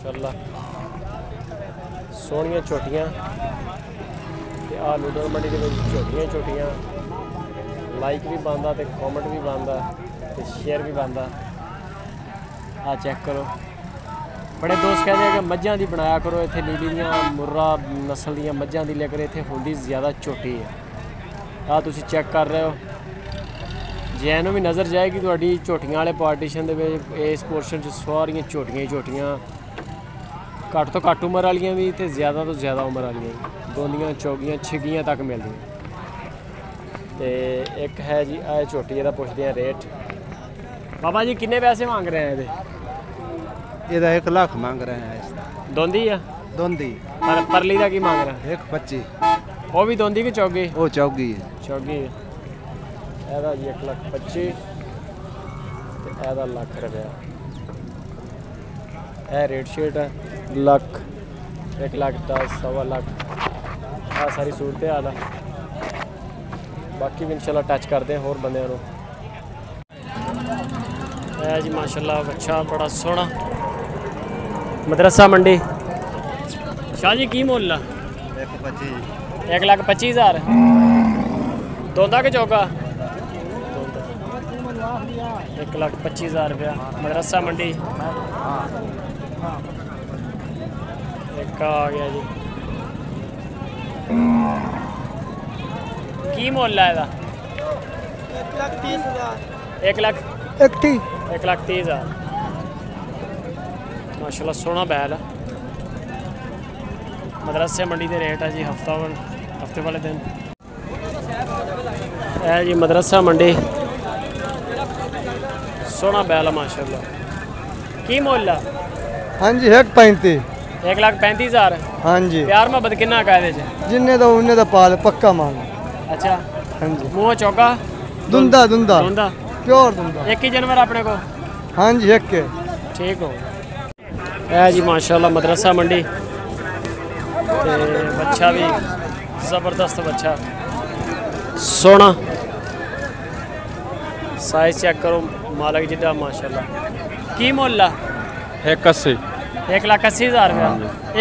माशाल्लाह सोहणियां झोटियां ते आ लुधर मंडी दे विच झोटियां झोटियां लाइक भी बनदा ते कमेंट भी बनदा ते शेयर भी बनदा। आ चेक करो बड़े दोस्त कहते हैं कि मझां दी बनाया करो इत्थे नीली दियां मुर्रा नस्ल दियां मझां दी लेकर इत्थे होंदी ज़्यादा झोटी है। आ तुसीं चेक कर रहे हो जैनों भी नज़र जाएगी तुहाडी झोटियां वाले पार्टीशन दे विच इस पोर्शन च सारियां झोटियां ही झोटियां घट्ट तो घट्ट उम्र वालियां भी ते ज़्यादा तो ज़्यादा उम्र वालियां भी दोंदियां चौगियां छिगियां तक मिलदियां। ते एक है जी आ झोटी इहदा पुछदे हैं रेट। बाबा जी किन्ने पैसे मांग रहे हैं ਇਹਦਾ 1 ਲੱਖ ਮੰਗ ਰਹੇ हैं इसका दोंदी है दोंदी पर परली का की मांग रहा है 125 वो भी दोंदी की चौगी वो चौगी है चौगी ਇਹਦਾ ਜੀ 1,25,000 ਤੇ ਇਹਦਾ ਲੱਖ ਰੁਪਇਆ ਇਹ ਰੇਟ ਸ਼ੀਟ ਹੈ ਲੱਖ 1,10,000 सवा ਲੱਖ ਆ ਸਾਰੀ ਸੂਰਤ ਹਾਲ ਆ ਬਾਕੀ ਵੀ ਇਨਸ਼ਾਅੱਲਾ ਟੱਚ ਕਰਦੇ ਹਾਂ ਹੋਰ ਬੰਦਿਆਂ ਨੂੰ। ਇਹ ਜੀ ਮਾਸ਼ਾਅੱਲਾ ਬੱਚਾ ਬੜਾ ਸੋਹਣਾ मदरसा मंडी शाह जी की मुल 1,25,000 दोंदा के चौका 1,25,000 रुपया मदरसा मंडी एक आ गया जी की मुल है 1,30,000 माशाल्लाह सोहना बैल है मदरसे मंडी के रेट है जी हफ्ते वाले दिन है जी मदरसा मंडी सोहना बैल है माशाल्लाह की मुल है। हाँ जी 1,35,000 1,35,000 हाँ जी प्यार मोहब्बत किन्ना का जिन्ने दा उन्ने दा पाल पक्का माल। अच्छा हाँ जी मुँह चौका दुंदा दुंदा दुंदा प्योर दुंदा एक ही जानवर अपने को हाँ जी एक के ठीक हो है जी माशाल्लाह मदरसा मंडी ते बच्चा भी ज़बरदस्त बच्चा सोना साइज चेक करो मालक जिदा माशाल्लाह की मुल है 1,80,000 रुपया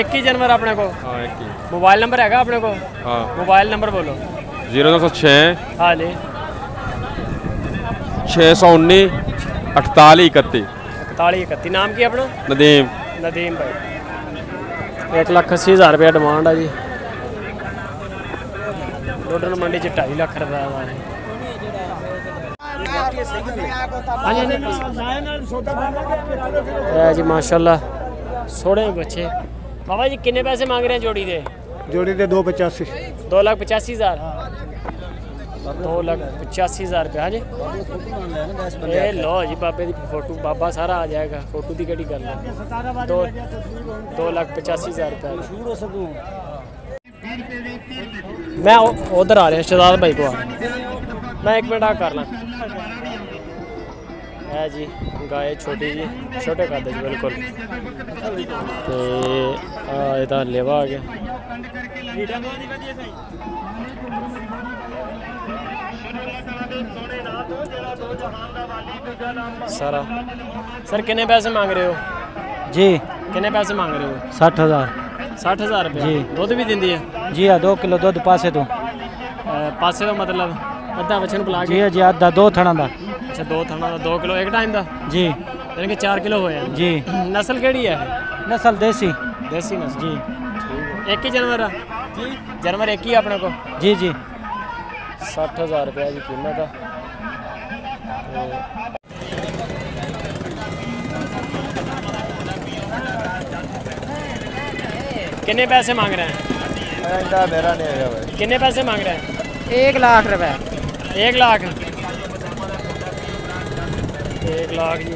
एक ही जानवर अपने को। हाँ एक ही मोबाइल नंबर हैगा अपने को। हाँ मोबाइल नंबर बोलो 0906 हाँ जी 619 48 31 41 नाम की अपना नदीम नदीम भाई 1,80,000 रुपया डिमांड है जी लोडर मंडी च 2.5 लाख रुपया है जी माशाल्लाह सोहने बच्चे। बाबा जी किन्ने पैसे मांग रहे हैं जोड़ी दे 2,85,000 2,85,000 2,85,000 रुपया। हाँ जी ये लो जी बाबे की फोटो बाबा सारा आ जाएगा फोटो की केड़ी गल है 2,85,000 रुपया। मैं उधर आ रहा शहजाद भाई को मैं 1 मिनट कर ला है जी गाय छोटी जी छोटे कद बिल्कुल तो इहदा लेवा आ गया सारा। सर कितने पैसे मांग रहे हो जी कितने पैसे मांग रहे हो 60,000 60,000 रुपया जी। दुध भी दिंदी है जी हाँ 2 किलो दूध पासे तो पासे तो मतलब अद्धा बच्चे बुला जी जी आधा 2 थणा दा अच्छा 2 थणा दा 2 किलो एक टाइम दा जी यानी कि 4 किलो होया जी। नस्ल केड़ी है नस्ल देसी देसी नस्ल जी एक ही जानवर है जी जानवर एक ही अपने को जी जी 60,000 रुपया की कीमत है। कितने पैसे मांग रहे हैं मेरा नहीं है भाई कितने पैसे मांग रहे हैं 1 लाख रुपए 1 लाख 1 लाख जी